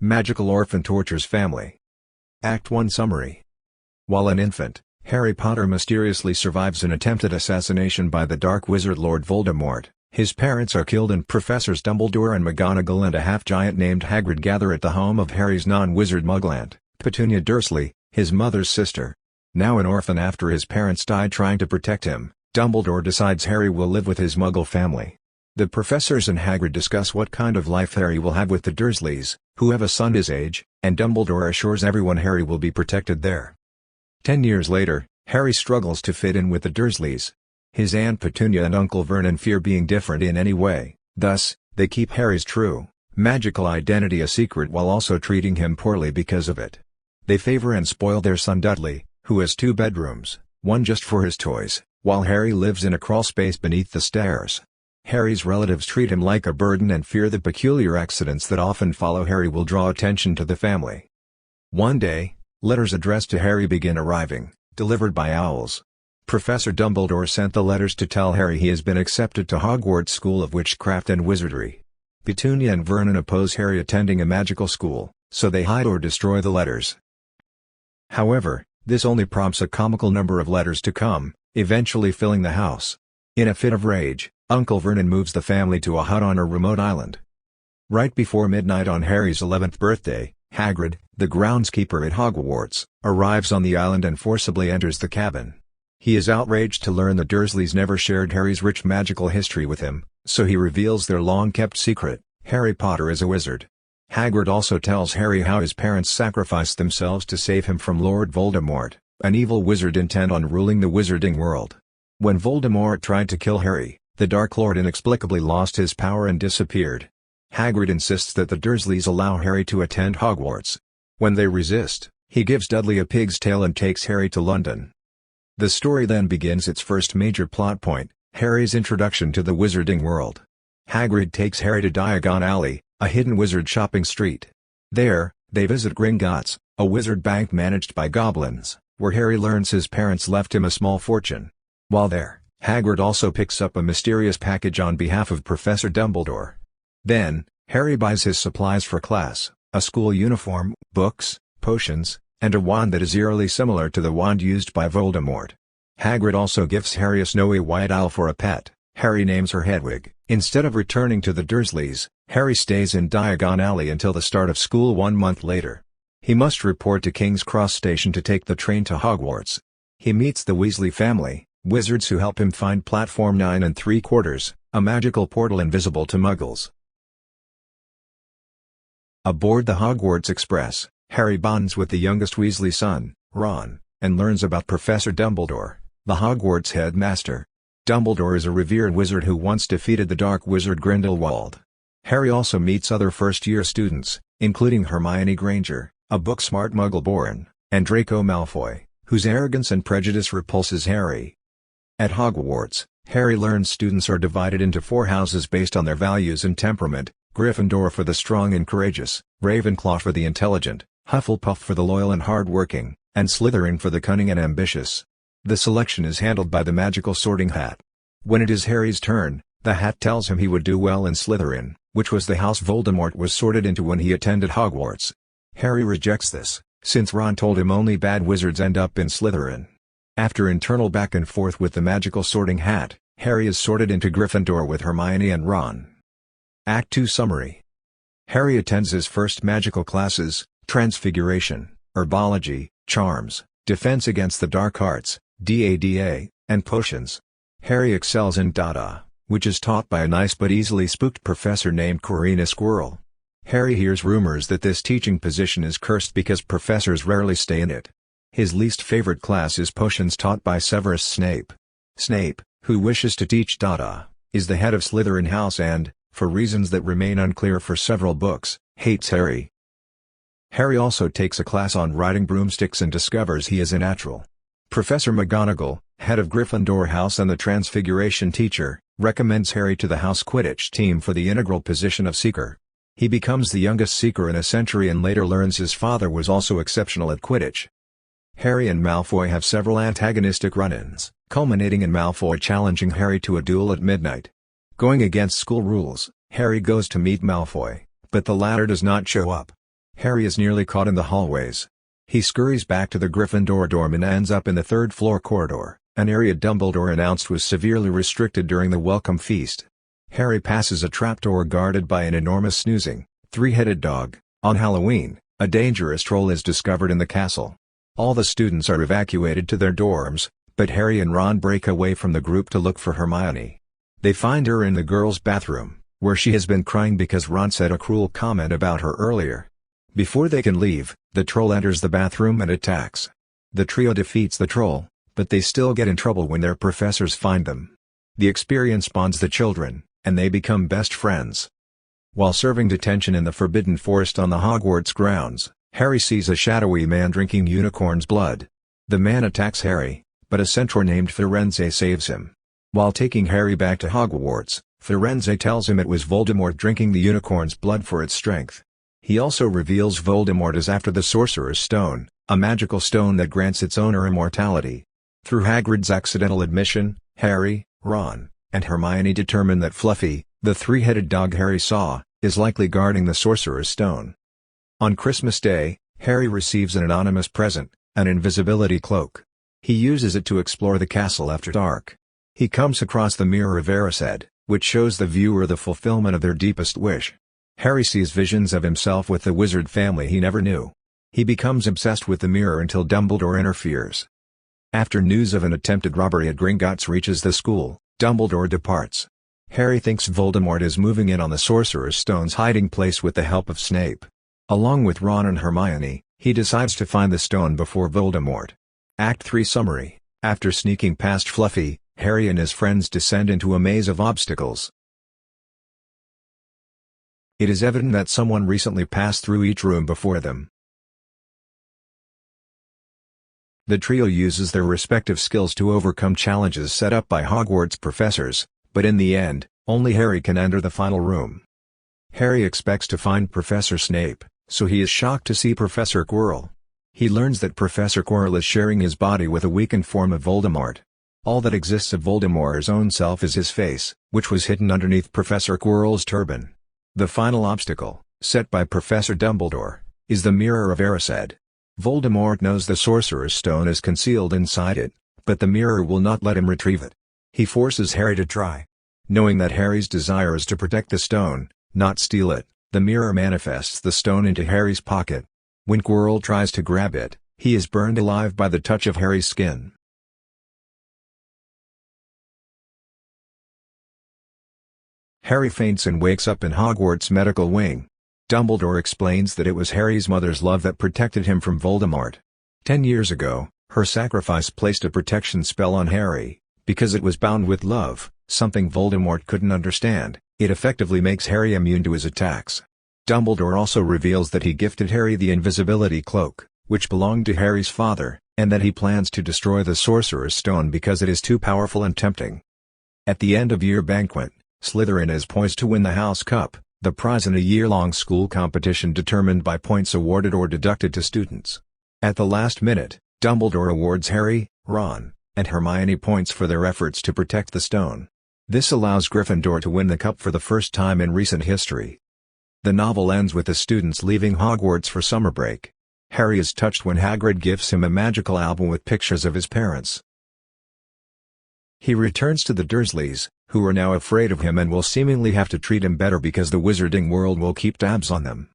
Magical orphan tortures family. Act 1 Summary. While an infant, Harry Potter mysteriously survives an attempted assassination by the Dark Wizard Lord Voldemort. His parents are killed and Professors Dumbledore and McGonagall and a half-giant named Hagrid gather at the home of Harry's non-wizard Muggle aunt, Petunia Dursley, his mother's sister. Now an orphan after his parents died trying to protect him, Dumbledore decides Harry will live with his Muggle family. The professors and Hagrid discuss what kind of life Harry will have with the Dursleys, who have a son his age, and Dumbledore assures everyone Harry will be protected there. 10 years later, Harry struggles to fit in with the Dursleys. His Aunt Petunia and Uncle Vernon fear being different in any way, thus, they keep Harry's true, magical identity a secret while also treating him poorly because of it. They favor and spoil their son Dudley, who has 2 bedrooms, one just for his toys, while Harry lives in a crawlspace beneath the stairs. Harry's relatives treat him like a burden and fear the peculiar accidents that often follow Harry will draw attention to the family. One day, letters addressed to Harry begin arriving, delivered by owls. Professor Dumbledore sent the letters to tell Harry he has been accepted to Hogwarts School of Witchcraft and Wizardry. Petunia and Vernon oppose Harry attending a magical school, so they hide or destroy the letters. However, this only prompts a comical number of letters to come, eventually filling the house. In a fit of rage, Uncle Vernon moves the family to a hut on a remote island. Right before midnight on Harry's 11th birthday, Hagrid, the groundskeeper at Hogwarts, arrives on the island and forcibly enters the cabin. He is outraged to learn the Dursleys never shared Harry's rich magical history with him, so he reveals their long-kept secret: Harry Potter is a wizard. Hagrid also tells Harry how his parents sacrificed themselves to save him from Lord Voldemort, an evil wizard intent on ruling the wizarding world. When Voldemort tried to kill Harry, the Dark Lord inexplicably lost his power and disappeared. Hagrid insists that the Dursleys allow Harry to attend Hogwarts. When they resist, he gives Dudley a pig's tail and takes Harry to London. The story then begins its first major plot point: Harry's introduction to the wizarding world. Hagrid takes Harry to Diagon Alley, a hidden wizard shopping street. There, they visit Gringotts, a wizard bank managed by goblins, where Harry learns his parents left him a small fortune. While there, Hagrid also picks up a mysterious package on behalf of Professor Dumbledore. Then, Harry buys his supplies for class: a school uniform, books, potions, and a wand that is eerily similar to the wand used by Voldemort. Hagrid also gifts Harry a snowy white owl for a pet. Harry names her Hedwig. Instead of returning to the Dursleys, Harry stays in Diagon Alley until the start of school 1 month later. He must report to King's Cross Station to take the train to Hogwarts. He meets the Weasley family, wizards who help him find Platform 9 3/4, a magical portal invisible to Muggles. Aboard the Hogwarts Express, Harry bonds with the youngest Weasley son, Ron, and learns about Professor Dumbledore, the Hogwarts headmaster. Dumbledore is a revered wizard who once defeated the dark wizard Grindelwald. Harry also meets other first-year students, including Hermione Granger, a book-smart Muggle-born, and Draco Malfoy, whose arrogance and prejudice repulses Harry. At Hogwarts, Harry learns students are divided into 4 houses based on their values and temperament: Gryffindor for the strong and courageous, Ravenclaw for the intelligent, Hufflepuff for the loyal and hard-working, and Slytherin for the cunning and ambitious. The selection is handled by the magical sorting hat. When it is Harry's turn, the hat tells him he would do well in Slytherin, which was the house Voldemort was sorted into when he attended Hogwarts. Harry rejects this, since Ron told him only bad wizards end up in Slytherin. After internal back and forth with the magical sorting hat, Harry is sorted into Gryffindor with Hermione and Ron. Act 2 Summary. Harry attends his first magical classes: Transfiguration, Herbology, Charms, Defense against the Dark Arts, DADA, and Potions. Harry excels in Dada, which is taught by a nice but easily spooked professor named Corina Squirrel. Harry hears rumors that this teaching position is cursed because professors rarely stay in it. His least favorite class is Potions, taught by Severus Snape. Snape, who wishes to teach Dada, is the head of Slytherin House and, for reasons that remain unclear for several books, hates Harry. Harry also takes a class on riding broomsticks and discovers he is a natural. Professor McGonagall, head of Gryffindor House and the Transfiguration teacher, recommends Harry to the House Quidditch team for the integral position of Seeker. He becomes the youngest Seeker in a century and later learns his father was also exceptional at Quidditch. Harry and Malfoy have several antagonistic run-ins, culminating in Malfoy challenging Harry to a duel at midnight. Going against school rules, Harry goes to meet Malfoy, but the latter does not show up. Harry is nearly caught in the hallways. He scurries back to the Gryffindor dorm and ends up in the third-floor corridor, an area Dumbledore announced was severely restricted during the welcome feast. Harry passes a trapdoor guarded by an enormous snoozing, three-headed dog. On Halloween, a dangerous troll is discovered in the castle. All the students are evacuated to their dorms, but Harry and Ron break away from the group to look for Hermione. They find her in the girls' bathroom, where she has been crying because Ron said a cruel comment about her earlier. Before they can leave, the troll enters the bathroom and attacks. The trio defeats the troll, but they still get in trouble when their professors find them. The experience bonds the children, and they become best friends. While serving detention in the Forbidden Forest on the Hogwarts grounds, Harry sees a shadowy man drinking unicorn's blood. The man attacks Harry, but a centaur named Firenze saves him. While taking Harry back to Hogwarts, Firenze tells him it was Voldemort drinking the unicorn's blood for its strength. He also reveals Voldemort is after the Sorcerer's Stone, a magical stone that grants its owner immortality. Through Hagrid's accidental admission, Harry, Ron, and Hermione determine that Fluffy, the three-headed dog Harry saw, is likely guarding the Sorcerer's Stone. On Christmas Day, Harry receives an anonymous present, an invisibility cloak. He uses it to explore the castle after dark. He comes across the Mirror of Erised, which shows the viewer the fulfillment of their deepest wish. Harry sees visions of himself with the wizard family he never knew. He becomes obsessed with the mirror until Dumbledore interferes. After news of an attempted robbery at Gringotts reaches the school, Dumbledore departs. Harry thinks Voldemort is moving in on the Sorcerer's Stone's hiding place with the help of Snape. Along with Ron and Hermione, he decides to find the stone before Voldemort. Act 3 Summary. After sneaking past Fluffy, Harry and his friends descend into a maze of obstacles. It is evident that someone recently passed through each room before them. The trio uses their respective skills to overcome challenges set up by Hogwarts professors, but in the end, only Harry can enter the final room. Harry expects to find Professor Snape, so he is shocked to see Professor Quirrell. He learns that Professor Quirrell is sharing his body with a weakened form of Voldemort. All that exists of Voldemort's own self is his face, which was hidden underneath Professor Quirrell's turban. The final obstacle, set by Professor Dumbledore, is the Mirror of Erised. Voldemort knows the Sorcerer's Stone is concealed inside it, but the mirror will not let him retrieve it. He forces Harry to try. Knowing that Harry's desire is to protect the stone, not steal it, the mirror manifests the stone into Harry's pocket. When Quirrell tries to grab it, he is burned alive by the touch of Harry's skin. Harry faints and wakes up in Hogwarts' medical wing. Dumbledore explains that it was Harry's mother's love that protected him from Voldemort. 10 years ago, her sacrifice placed a protection spell on Harry. Because it was bound with love, something Voldemort couldn't understand, it effectively makes Harry immune to his attacks. Dumbledore also reveals that he gifted Harry the invisibility cloak, which belonged to Harry's father, and that he plans to destroy the Sorcerer's Stone because it is too powerful and tempting. At the end-of-year banquet, Slytherin is poised to win the House Cup, the prize in a year-long school competition determined by points awarded or deducted to students. At the last minute, Dumbledore awards Harry, Ron, and Hermione points for their efforts to protect the stone. This allows Gryffindor to win the cup for the first time in recent history. The novel ends with the students leaving Hogwarts for summer break. Harry is touched when Hagrid gives him a magical album with pictures of his parents. He returns to the Dursleys, who are now afraid of him and will seemingly have to treat him better because the wizarding world will keep tabs on them.